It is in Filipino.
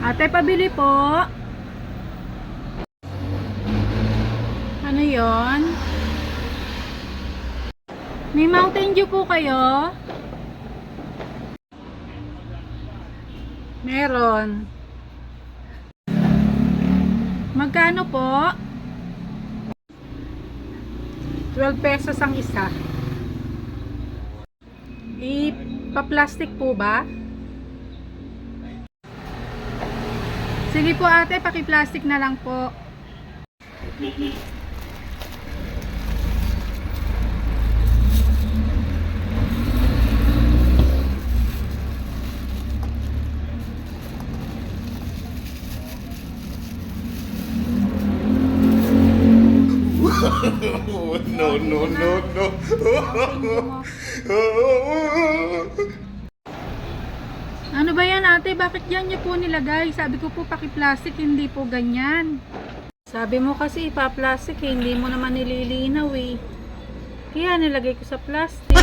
Ate, pabili po. Ano yon? May Mountain Dew po kayo? Meron. Magkano po? 12 pesos ang isa. Ipa-plastic po ba? Sige po ate, paki-plastic na lang po. No, no, no, no. Ano ba yan ate? Bakit yan niyo po nilagay? Sabi ko po paki-plastic, hindi po ganyan. Sabi mo kasi ipa-plastic, hindi mo naman nililinaw eh. Kaya nilagay ko sa plastic.